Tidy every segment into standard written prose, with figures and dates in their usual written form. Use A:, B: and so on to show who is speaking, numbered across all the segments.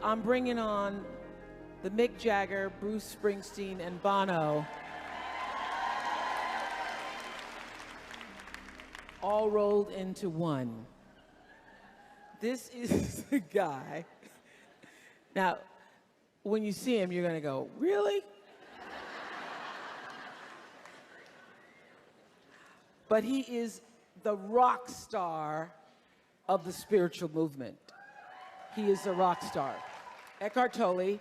A: I'm bringing on the Mick Jagger, Bruce Springsteen, and Bono, all rolled into one. This is the guy. Now, when you see him, you're gonna go, really? But he is the rock star of the spiritual movement. He is a rock star. Eckhart Tolle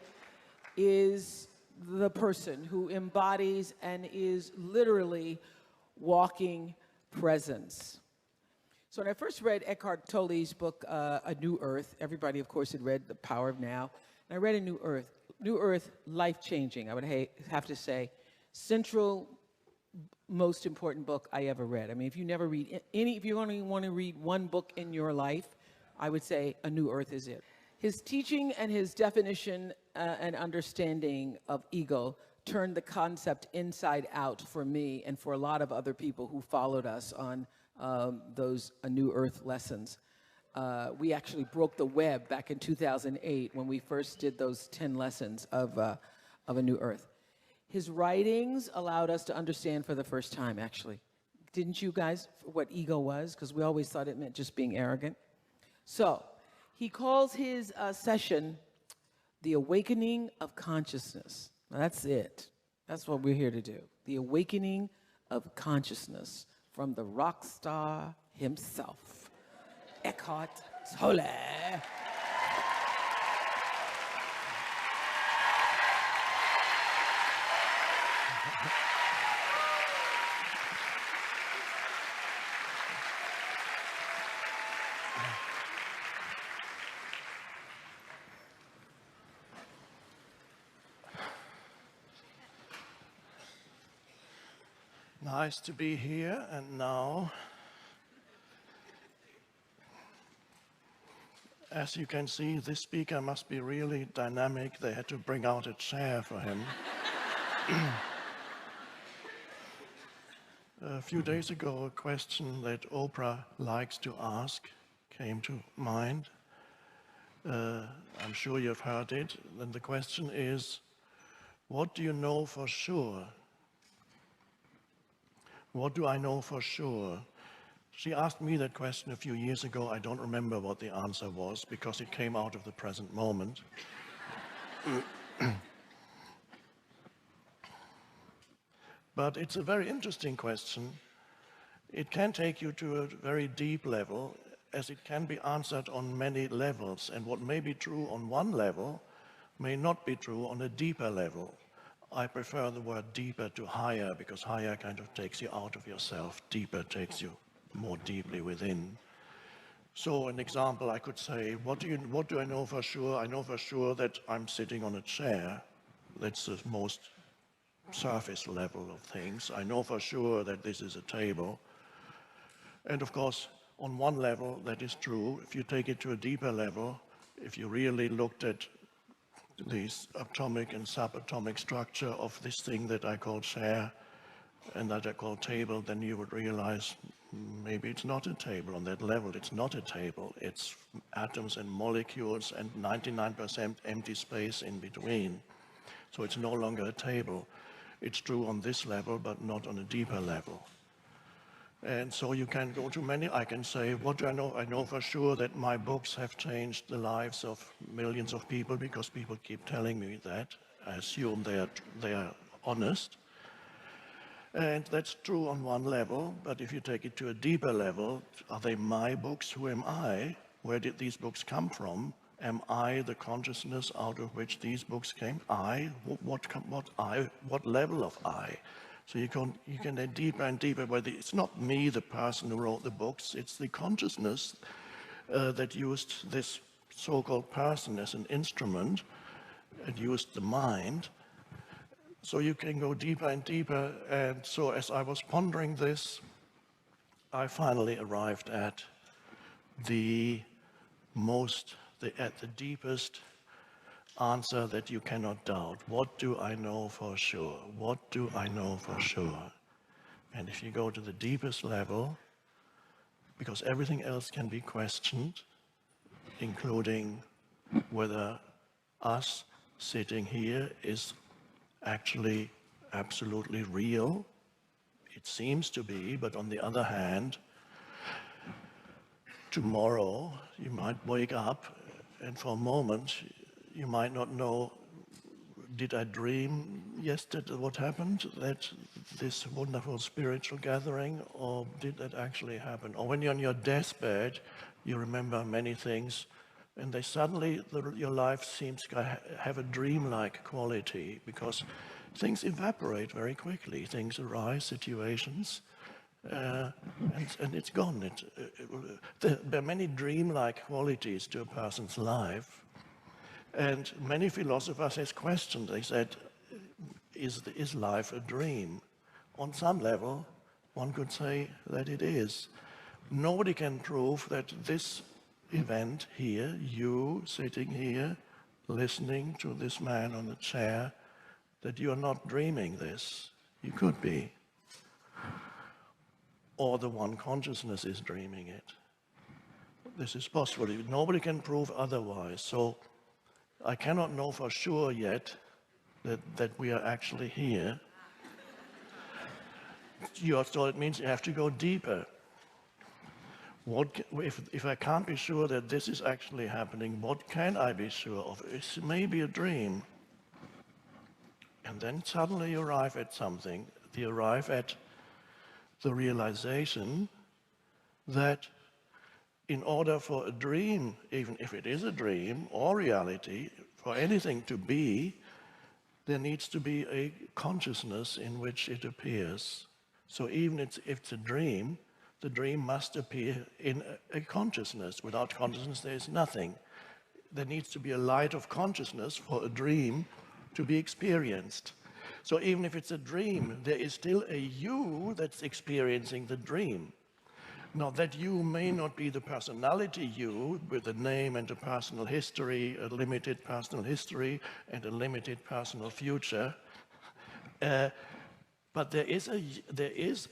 A: is the person who embodies and is literally walking presence. So when I first read Eckhart Tolle's book, A New Earth, everybody, of course, had read The Power of Now, and I read A New Earth. New Earth, life-changing, I would have to say, central, most important book I ever read. I mean, if you never read if you only want to read one book in your life, I would say A New Earth is it. His teaching and his definition and understanding of ego turned the concept inside out for me and for a lot of other people who followed us on those A New Earth lessons. We actually broke the web back in 2008 when we first did those 10 lessons of A New Earth. His writings allowed us to understand for the first time, actually. Didn't you guys, what ego was? Because we always thought it meant just being arrogant. So, he calls his session The Awakening of Consciousness. Now, that's it. That's what we're here to do. The Awakening of Consciousness from the rock star himself, Eckhart Tolle.
B: Nice to be here, and now, as you can see, this speaker must be really dynamic. They had to bring out a chair for him. A few days ago, a question that Oprah likes to ask came to mind. I'm sure you've heard it. And the question is, what do you know for sure? What do I know for sure? She asked me that question a few years ago. I don't remember what the answer was because it came out of the present moment. But it's a very interesting question. It can take you to a very deep level, as it can be answered on many levels. And what may be true on one level may not be true on a deeper level. I prefer the word deeper to higher, because higher kind of takes you out of yourself. Deeper takes you more deeply within. So an example, I could say, what do I know for sure? I know for sure that I'm sitting on a chair. That's the most surface level of things. I know for sure that this is a table. And of course, on one level, that is true. If you take it to a deeper level, if you really looked at this atomic and subatomic structure of this thing that I call chair and that I call table, then you would realize maybe it's not a table. On that level, it's not a table. It's atoms and molecules and 99% empty space in between. So it's no longer a table. It's true on this level, but not on a deeper level. And so you can go to many. I can say, what do I know? I know for sure that my books have changed the lives of millions of people because people keep telling me that. I assume they are honest. And that's true on one level, but if you take it to a deeper level, are they my books? Who am I? Where did these books come from? Am I the consciousness out of which these books came? I? What level of I? So you can go deeper and deeper, where it's not me, the person who wrote the books, it's the consciousness that used this so-called person as an instrument and used the mind. So you can go deeper and deeper, and so as I was pondering this, I finally arrived at the deepest answer that you cannot doubt. What do I know for sure? What do I know for sure? And if you go to the deepest level, because everything else can be questioned, including whether us sitting here is actually absolutely real. It seems to be, but on the other hand, tomorrow you might wake up and for a moment you might not know, did I dream yesterday what happened, that this wonderful spiritual gathering, or did that actually happen? Or when you're on your deathbed, you remember many things, and they suddenly, your life seems to have a dreamlike quality, because things evaporate very quickly. Things arise, situations, and it's gone. There are many dreamlike qualities to a person's life. And many philosophers have questioned. They said, is life a dream? On some level, one could say that it is. Nobody can prove that this event here, you sitting here, listening to this man on the chair, that you are not dreaming this. You could be. Or the one consciousness is dreaming it. This is possible. Nobody can prove otherwise. So I cannot know for sure yet that we are actually here. So it means you have to go deeper. If I can't be sure that this is actually happening, what can I be sure of? It's maybe a dream. And then suddenly you arrive at something. You arrive at the realization that in order for a dream, even if it is a dream or reality, for anything to be, there needs to be a consciousness in which it appears. So even if it's a dream, the dream must appear in a consciousness. Without consciousness, there is nothing. There needs to be a light of consciousness for a dream to be experienced. So even if it's a dream, there is still a you that's experiencing the dream. Now, that you may not be the personality you with a name and a personal history, a limited personal history and a limited personal future, but there is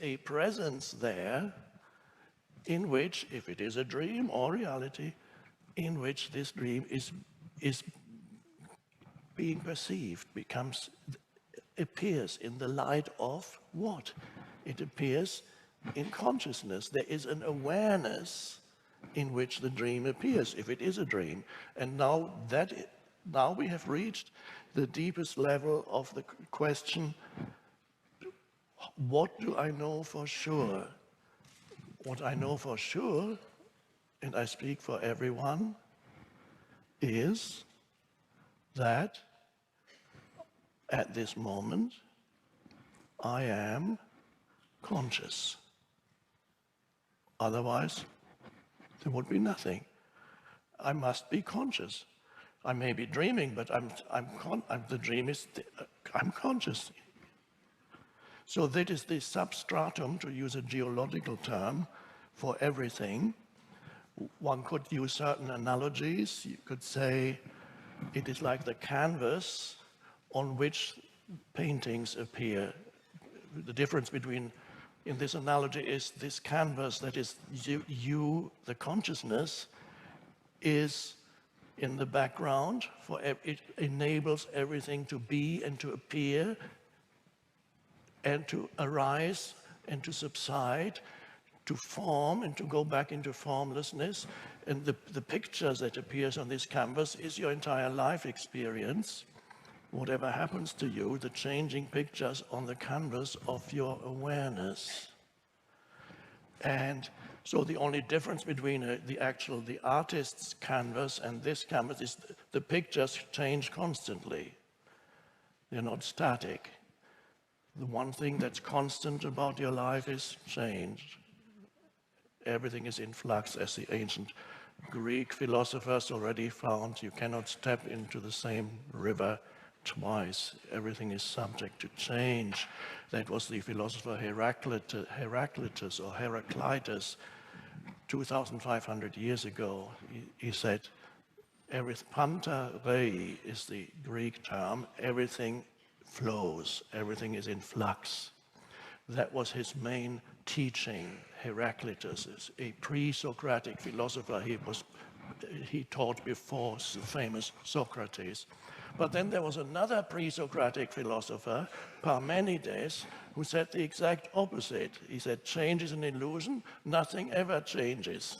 B: a presence there in which, if it is a dream or reality, in which this dream is being perceived, appears in the light of what? It appears in consciousness. There is an awareness in which the dream appears, if it is a dream. And now we have reached the deepest level of the question, what do I know for sure? What I know for sure, and I speak for everyone, is that at this moment I am conscious. Otherwise, there would be nothing. I must be conscious. I may be dreaming, but I'm conscious. So that is the substratum, to use a geological term, for everything. One could use certain analogies. You could say it is like the canvas on which paintings appear. The difference between, in this analogy, is this canvas that is you, the consciousness, is in the background. It enables everything to be and to appear and to arise and to subside, to form and to go back into formlessness. And the pictures that appears on this canvas is your entire life experience. Whatever happens to you, the changing pictures on the canvas of your awareness. And so the only difference between the artist's canvas and this canvas is the pictures change constantly. They're not static. The one thing that's constant about your life is change. Everything is in flux, as the ancient Greek philosophers already found. You cannot step into the same river twice. Everything is subject to change. That was the philosopher Heraclitus or Heraclitus 2,500 years ago. He said, panta rei is the Greek term, everything flows, everything is in flux. That was his main teaching. Heraclitus is a pre-Socratic philosopher. He was he taught before the famous Socrates. But then there was another pre-Socratic philosopher, Parmenides, who said the exact opposite. He said, change is an illusion, nothing ever changes.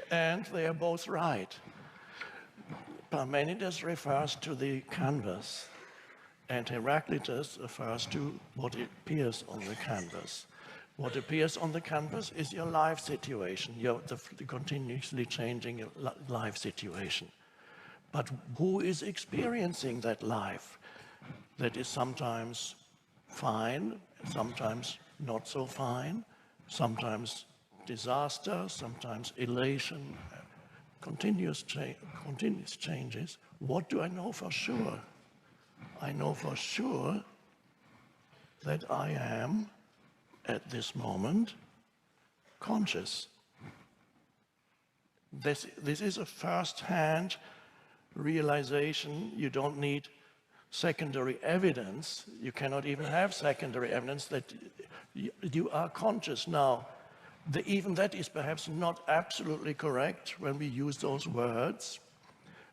B: And they are both right. Parmenides refers to the canvas, and Heraclitus refers to what appears on the canvas. What appears on the canvas is your life situation, the continuously changing life situation. But who is experiencing that life that is sometimes fine, sometimes not so fine, sometimes disaster, sometimes elation, continuous changes? What do I know for sure? I know for sure that I am, at this moment, conscious. This is a first-hand realization. You don't need secondary evidence. You cannot even have secondary evidence that you are conscious. Now, even that is perhaps not absolutely correct when we use those words,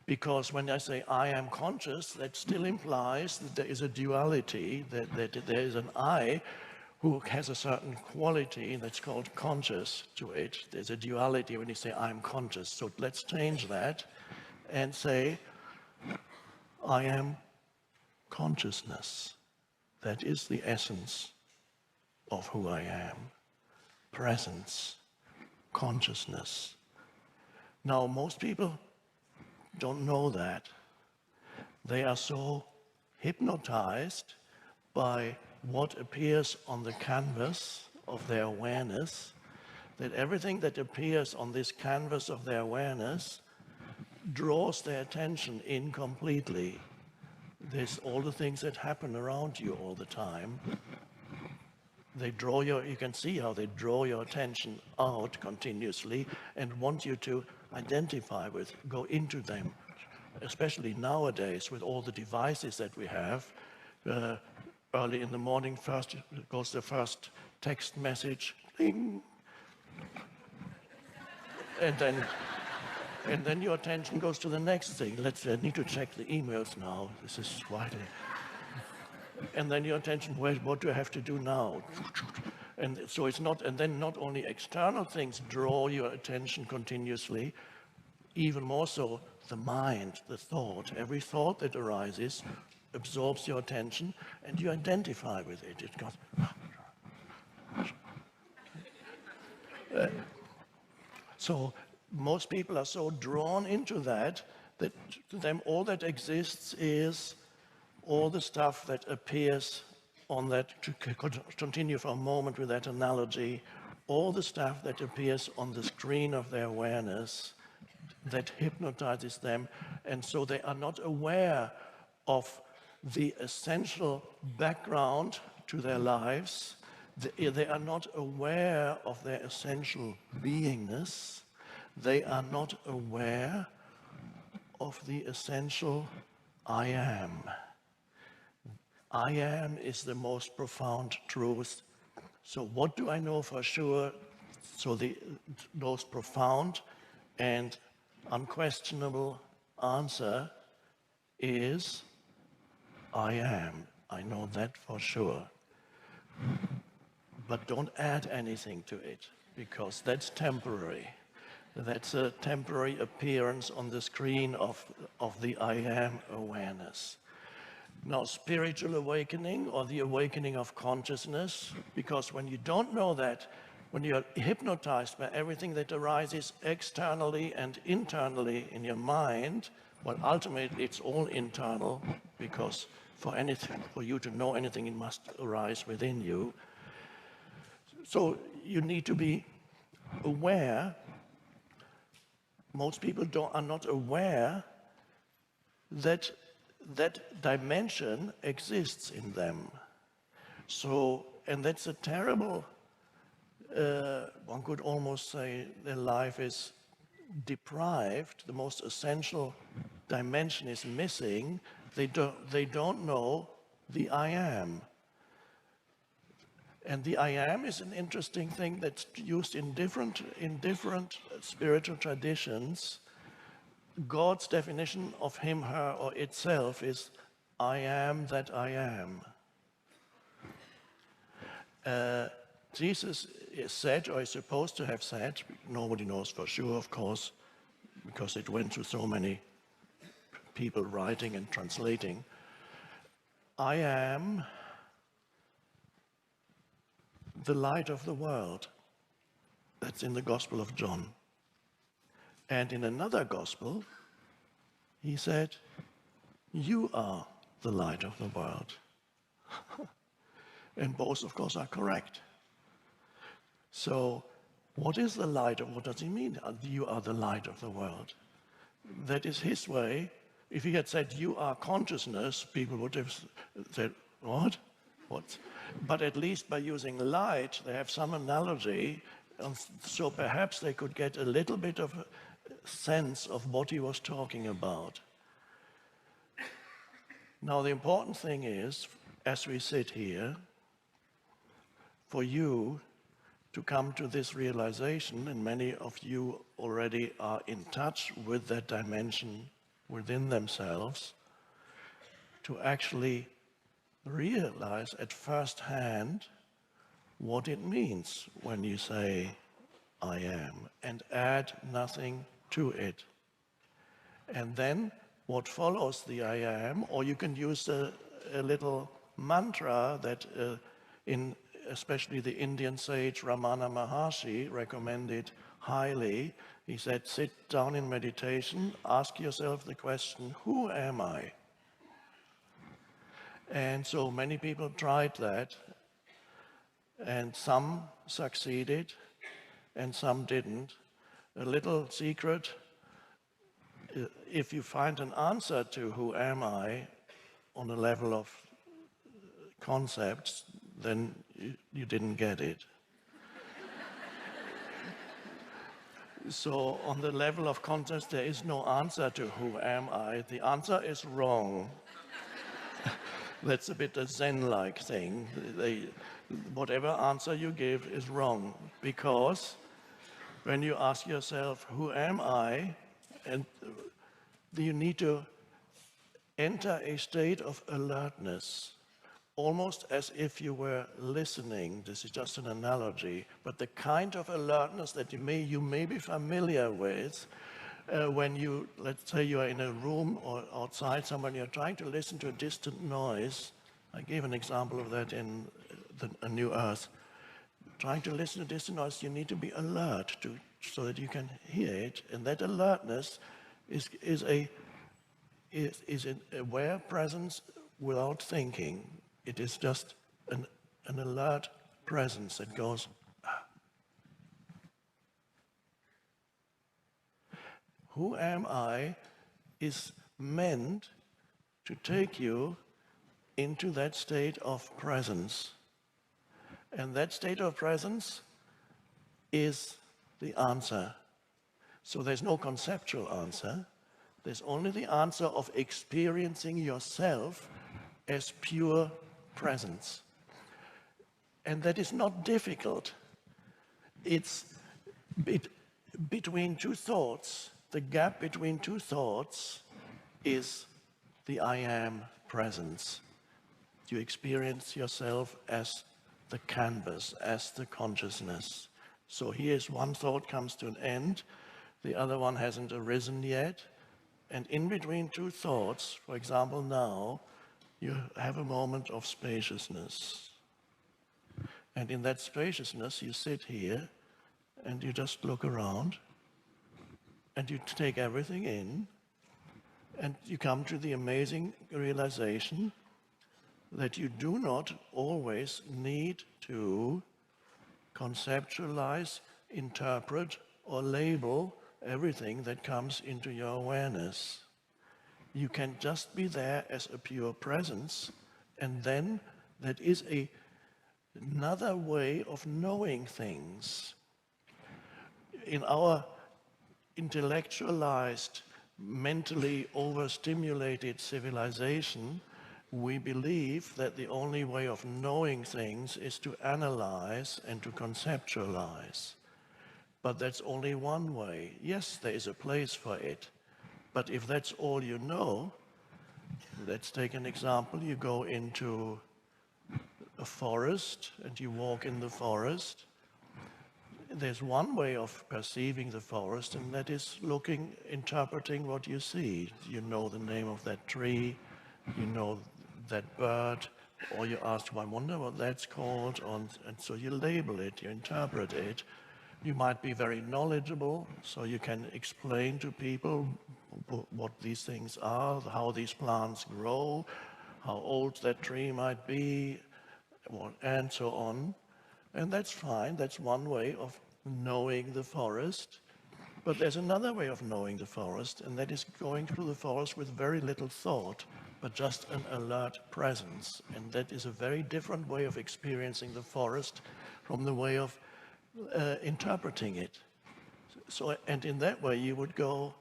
B: because when I say I am conscious, that still implies that there is a duality, that there is an I who has a certain quality that's called conscious to it. There's a duality when you say I'm conscious. So let's change that and say I am consciousness. That is the essence of who I am. Presence, consciousness. Now, most people don't know that. They are so hypnotized by what appears on the canvas of their awareness, that everything that appears on this canvas of their awareness draws their attention in completely. There's all the things that happen around you all the time. You can see how they draw your attention out continuously and want you to identify with, go into them, especially nowadays with all the devices that we have. Early in the morning, first goes the first text message, ding, and then your attention goes to the next thing. I need to check the emails now. This is widely. And then your attention, what do I have to do now? And so it's not, and then not only external things draw your attention continuously, even more so the mind, the thought. Every thought that arises absorbs your attention and you identify with it. It goes. So most people are so drawn into that to them all that exists is all the stuff that appears on that, to continue for a moment with that analogy, all the stuff that appears on the screen of their awareness that hypnotizes them, and so they are not aware of the essential background to their lives. They are not aware of their essential beingness. They are not aware of the essential I am. I am is the most profound truth. So what do I know for sure? So the most profound and unquestionable answer is I am. I know that for sure. But don't add anything to it, because that's temporary. That's a temporary appearance on the screen of the I am awareness. Now, spiritual awakening, or the awakening of consciousness, because when you don't know that, when you're hypnotized by everything that arises externally and internally in your mind, well, ultimately it's all internal, because for you to know anything, it must arise within you. So you need to be aware. Most people are not aware that that dimension exists in them. So, and that's a terrible, one could almost say their life is deprived, the most essential dimension is missing. They don't know the I am. And the I am is an interesting thing that's used in different spiritual traditions. God's definition of him, her, or itself is, I am that I am. Jesus is said, or is supposed to have said, nobody knows for sure, of course, because it went through so many people writing and translating, I am the light of the world. That's in the Gospel of John. And in another Gospel, he said, you are the light of the world. And both, of course, are correct. So, what is the light, or what does he mean? You are the light of the world. That is his way. If he had said, you are consciousness, people would have said, what? What? But at least by using light, they have some analogy, and so perhaps they could get a little bit of a sense of what he was talking about. Now, the important thing is, as we sit here, for you to come to this realization, and many of you already are in touch with that dimension within themselves, to actually realize at first hand what it means when you say, I am, and add nothing to it. And then what follows the I am, or you can use a little mantra that in especially the Indian sage Ramana Maharshi recommended highly. He said, sit down in meditation, ask yourself the question, who am I? And so many people tried that, and some succeeded, and some didn't. A little secret, if you find an answer to who am I on a level of concepts, then you didn't get it. So on the level of concepts, there is no answer to who am I. The answer is wrong. That's a bit a Zen-like thing. Whatever answer you give is wrong, because when you ask yourself, who am I? And you need to enter a state of alertness, almost as if you were listening. This is just an analogy, but the kind of alertness that you may be familiar with when you, let's say you are in a room or outside somewhere, you're trying to listen to a distant noise. I gave an example of that in A New Earth. Trying to listen to distant noise, you need to be alert so that you can hear it, and that alertness is an aware presence without thinking. It is just an alert presence that goes, ah. Who am I is meant to take you into that state of presence. And that state of presence is the answer. So there's no conceptual answer. There's only the answer of experiencing yourself as pure presence. And that is not difficult. It's between two thoughts. The gap between two thoughts is the I am presence. You experience yourself as the canvas, as the consciousness. So here's one thought comes to an end, the other one hasn't arisen yet, and in between two thoughts, for example now, you have a moment of spaciousness. And in that spaciousness you sit here and you just look around and you take everything in, and you come to the amazing realization that you do not always need to conceptualize, interpret, or label everything that comes into your awareness. You can just be there as a pure presence, and then that is another way of knowing things. In our intellectualized, mentally overstimulated civilization, we believe that the only way of knowing things is to analyze and to conceptualize. But that's only one way. Yes, there is a place for it. But if that's all you know, let's take an example. You go into a forest and you walk in the forest. There's one way of perceiving the forest, and that is interpreting what you see. You know the name of that tree, you know that bird, or you ask, well, I wonder what that's called, and so you label it, you interpret it. You might be very knowledgeable, so you can explain to people what these things are, how these plants grow, how old that tree might be, and so on. And that's fine, that's one way of knowing the forest. But there's another way of knowing the forest, and that is going through the forest with very little thought, but just an alert presence. And that is a very different way of experiencing the forest from the way of interpreting it. So, and in that way you would go,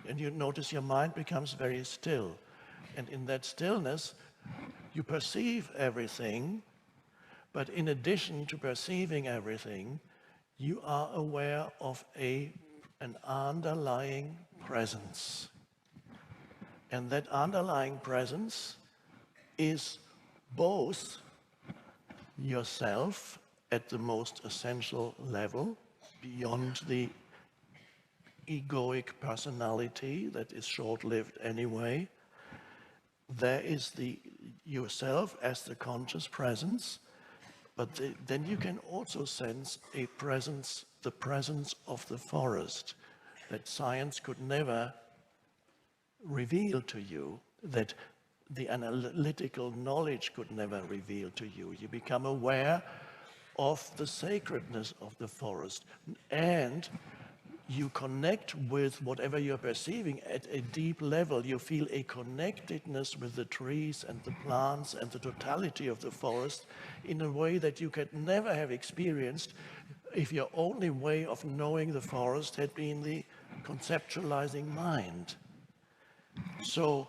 B: and you notice your mind becomes very still. And in that stillness, you perceive everything, but in addition to perceiving everything, you are aware of an underlying presence. And that underlying presence is both yourself at the most essential level, beyond the egoic personality that is short-lived anyway. There is the yourself as the conscious presence, but then you can also sense a presence, the presence of the forest, that science could never reveal to you, that the analytical knowledge could never reveal to you. You become aware of the sacredness of the forest, and you connect with whatever you're perceiving at a deep level. You feel a connectedness with the trees and the plants and the totality of the forest in a way that you could never have experienced if your only way of knowing the forest had been the conceptualizing mind. So,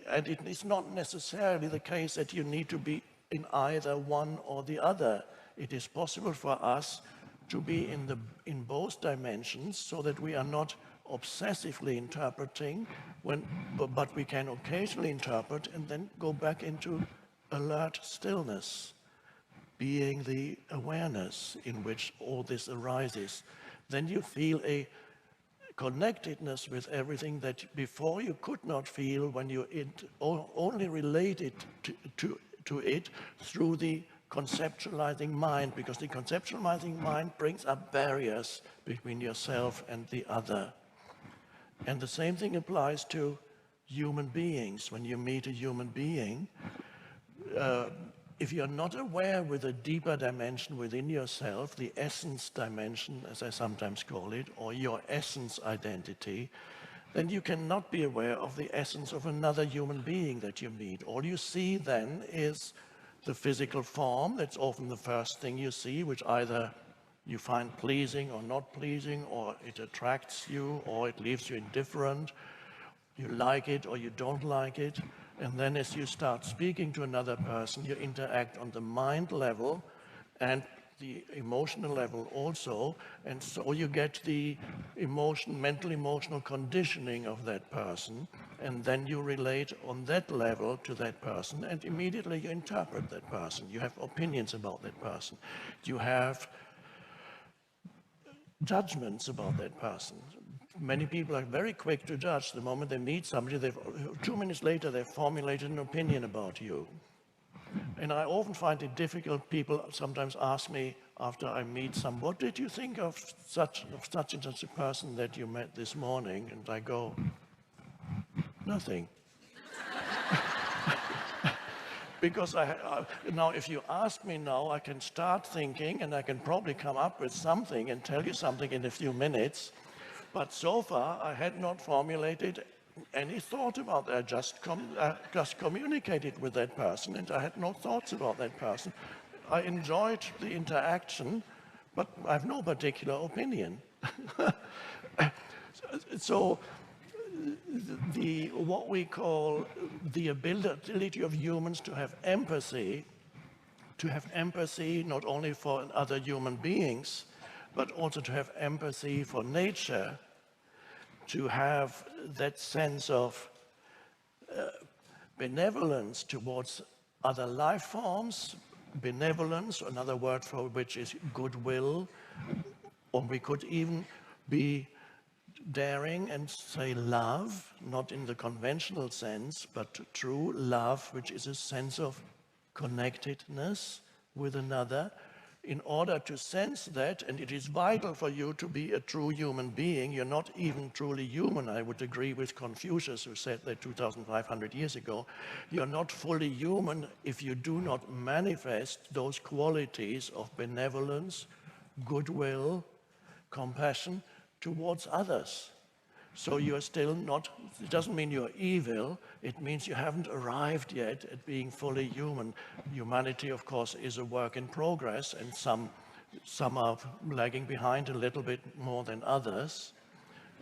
B: and it is not necessarily the case that you need to be in either one or the other. It is possible for us to be in both dimensions, so that we are not obsessively interpreting, but we can occasionally interpret and then go back into alert stillness, being the awareness in which all this arises. Then you feel a connectedness with everything that before you could not feel when you only related to it through the conceptualizing mind, because the conceptualizing mind brings up barriers between yourself and the other. And the same thing applies to human beings. When you meet a human being, if you're not aware with a deeper dimension within yourself, the essence dimension, as I sometimes call it, or your essence identity, then you cannot be aware of the essence of another human being that you meet. All you see then is the physical form. That's often the first thing you see, which either you find pleasing or not pleasing, or it attracts you, or it leaves you indifferent. You like it or you don't like it. And then as you start speaking to another person, you interact on the mind level and the emotional level also, and so you get the mental emotional conditioning of that person, and then you relate on that level to that person, and immediately you interpret that person. You have opinions about that person. You have judgments about that person. Many people are very quick to judge. The moment they meet somebody, 2 minutes later they've formulated an opinion about you. And I often find it difficult. People sometimes ask me after I meet some, what did you think of such and such a person that you met this morning? And I go, nothing. Because now if you ask me now, I can start thinking and I can probably come up with something and tell you something in a few minutes. But so far I had not formulated any thought about that. I just communicated with that person, and I had no thoughts about that person. I enjoyed the interaction, but I have no particular opinion. So what we call the ability of humans to have empathy not only for other human beings, but also to have empathy for nature, to have that sense of benevolence towards other life forms. Benevolence, another word for which is goodwill, or we could even be daring and say love, not in the conventional sense, but true love, which is a sense of connectedness with another. In order to sense that, and it is vital for you to be a true human being, you're not even truly human. I would agree with Confucius, who said that 2,500 years ago. You're not fully human if you do not manifest those qualities of benevolence, goodwill, compassion towards others. So you're still not, it doesn't mean you're evil, it means you haven't arrived yet at being fully human. Humanity, of course, is a work in progress, and some are lagging behind a little bit more than others,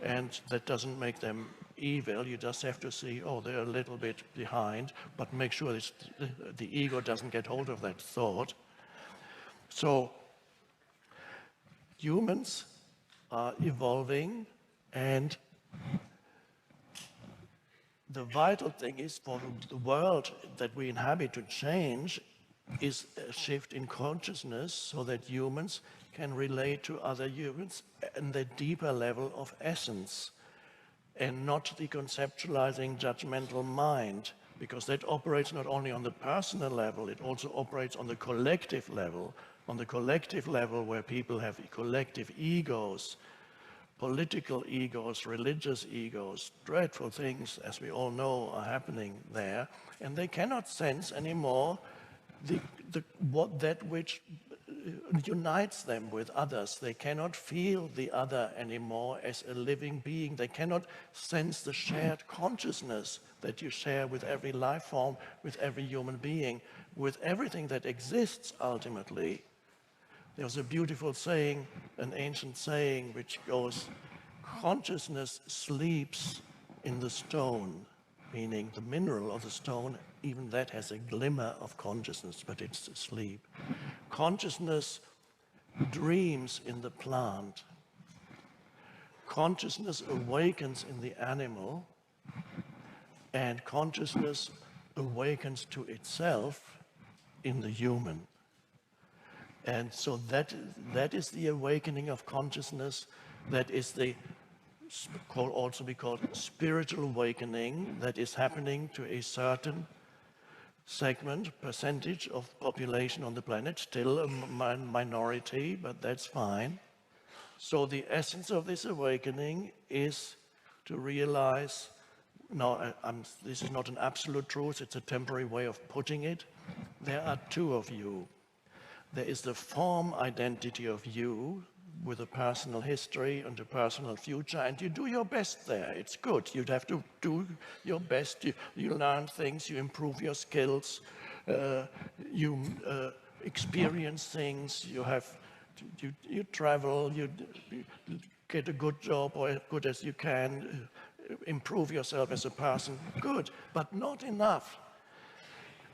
B: and that doesn't make them evil. You just have to see, oh, they're a little bit behind, but make sure the ego doesn't get hold of that thought. So humans are evolving, and the vital thing is for the world that we inhabit to change is a shift in consciousness so that humans can relate to other humans in the deeper level of essence and not the conceptualizing judgmental mind, because that operates not only on the personal level, it also operates on the collective level where people have collective egos, political egos, religious egos, dreadful things, as we all know, are happening there, and they cannot sense anymore that which unites them with others. They cannot feel the other anymore as a living being. They cannot sense the shared consciousness that you share with every life form, with every human being, with everything that exists ultimately. There's a beautiful saying, an ancient saying, which goes, consciousness sleeps in the stone, meaning the mineral of the stone, even that has a glimmer of consciousness, but it's asleep. Consciousness dreams in the plant. Consciousness awakens in the animal, and consciousness awakens to itself in the human. And so that is the awakening of consciousness. That is the also be called spiritual awakening that is happening to a certain percentage of population on the planet, still a minority, but that's fine. So the essence of this awakening is to realize, this is not an absolute truth, it's a temporary way of putting it. There are two of you. There is the form identity of you with a personal history and a personal future, and you do your best there. It's good. You'd have to do your best. You learn things, you improve your skills, you experience things, you travel, you get a good job or as good as you can, improve yourself as a person. Good, but not enough.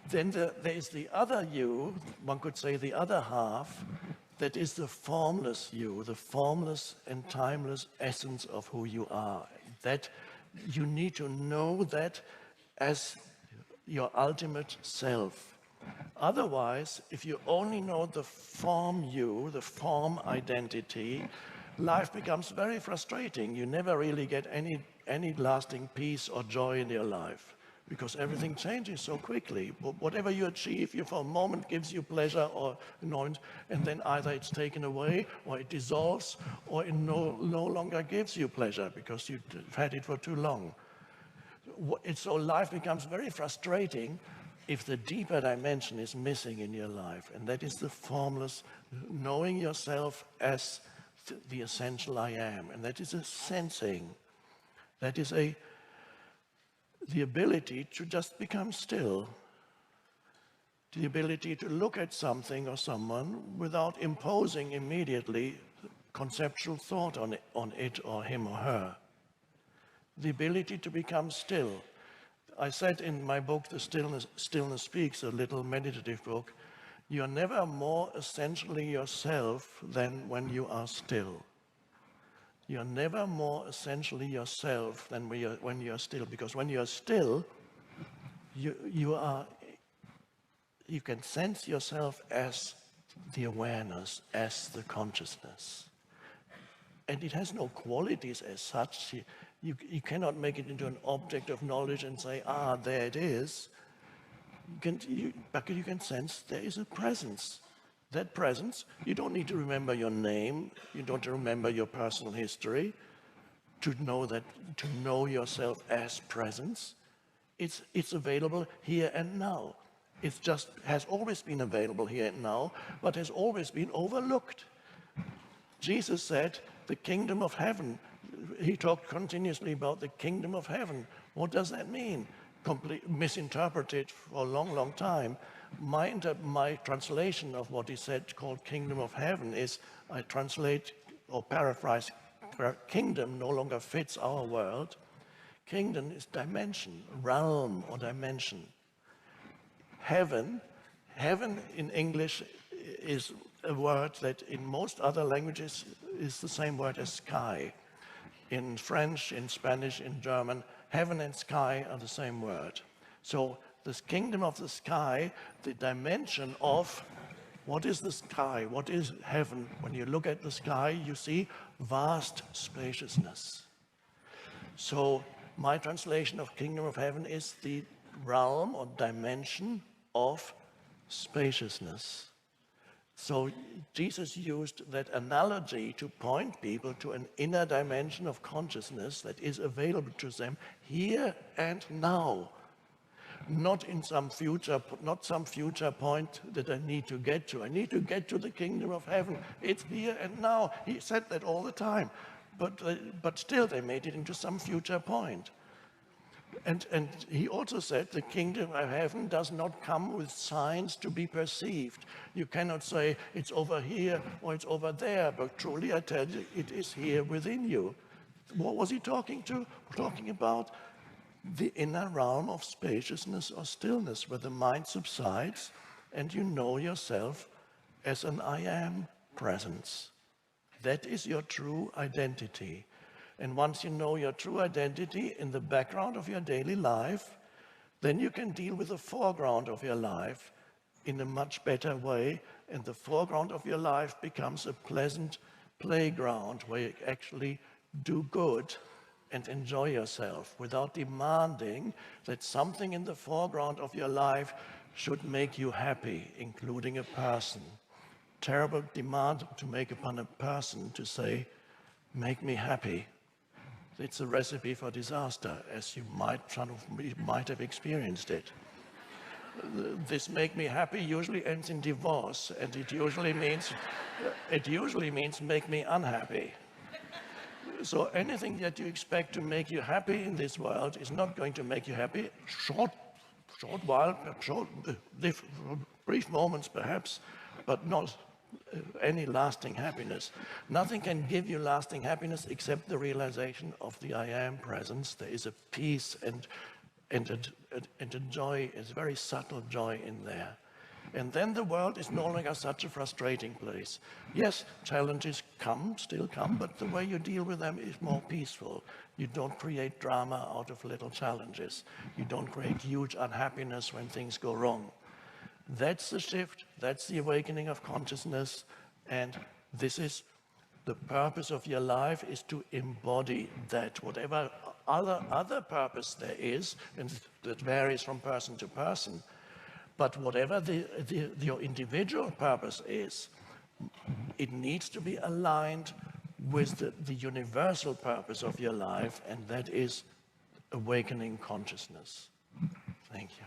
B: Then there is the other you, one could say the other half, that is the formless you, the formless and timeless essence of who you are. That you need to know that as your ultimate self. Otherwise, if you only know the form you, the form identity, life becomes very frustrating. You never really get any lasting peace or joy in your life, because everything changes so quickly. Whatever you achieve, for a moment gives you pleasure or annoyance, and then either it's taken away, or it dissolves, or it no longer gives you pleasure because you've had it for too long. So life becomes very frustrating if the deeper dimension is missing in your life, and that is the formless, knowing yourself as the essential I am, and that is a sensing, that is the ability to just become still, the ability to look at something or someone without imposing immediately conceptual thought on it or him or her. The ability to become still. I said in my book, The Stillness Speaks, a little meditative book, you're never more essentially yourself than when you are still. You're never more essentially yourself than when you're still, because when you're still, you can sense yourself as the awareness, as the consciousness. And it has no qualities as such. You cannot make it into an object of knowledge and say, there it is. But you can sense there is a presence. That presence, you don't need to remember your name, you don't remember your personal history to know yourself as presence. It's available here and now. It just has always been available here and now, but has always been overlooked. Jesus said, the kingdom of heaven. He talked continuously about the kingdom of heaven. What does that mean? Misinterpreted for a long, long time. My translation of what he said, called kingdom of heaven, is, I translate or paraphrase, kingdom no longer fits our world. Kingdom is dimension, realm or dimension. Heaven in English is a word that in most other languages is the same word as sky. In French, in Spanish, in German, heaven and sky are the same word. So this kingdom of the sky, the dimension of what is the sky, what is heaven? When you look at the sky, you see vast spaciousness. So my translation of kingdom of heaven is the realm or dimension of spaciousness. So Jesus used that analogy to point people to an inner dimension of consciousness that is available to them here and now. Not in some future point that I need to get to. I need to get to the kingdom of heaven. It's here and now. He said that all the time. But still they made it into some future point. And he also said the kingdom of heaven does not come with signs to be perceived. You cannot say it's over here or it's over there, but truly I tell you, it is here within you. What was he talking to? Talking about the inner realm of spaciousness or stillness, where the mind subsides and you know yourself as an I am presence. That is your true identity. And once you know your true identity in the background of your daily life, then you can deal with the foreground of your life in a much better way. And the foreground of your life becomes a pleasant playground where you actually do good and enjoy yourself without demanding that something in the foreground of your life should make you happy, including a person. Terrible demand to make upon a person to say, make me happy. It's a recipe for disaster, as you might have experienced it. This make me happy usually ends in divorce, and it usually means make me unhappy. So anything that you expect to make you happy in this world is not going to make you happy. Brief moments perhaps, but not any lasting happiness. Nothing can give you lasting happiness except the realization of the I am presence. There is a peace and a joy, a very subtle joy in there. And then the world is no longer such a frustrating place. Yes, challenges still come, but the way you deal with them is more peaceful. You don't create drama out of little challenges. You don't create huge unhappiness when things go wrong. That's the shift, that's the awakening of consciousness, and this is the purpose of your life, is to embody that. Whatever other purpose there is, and that varies from person to person, but whatever your individual purpose is, it needs to be aligned with the universal purpose of your life, and that is awakening consciousness. Thank you.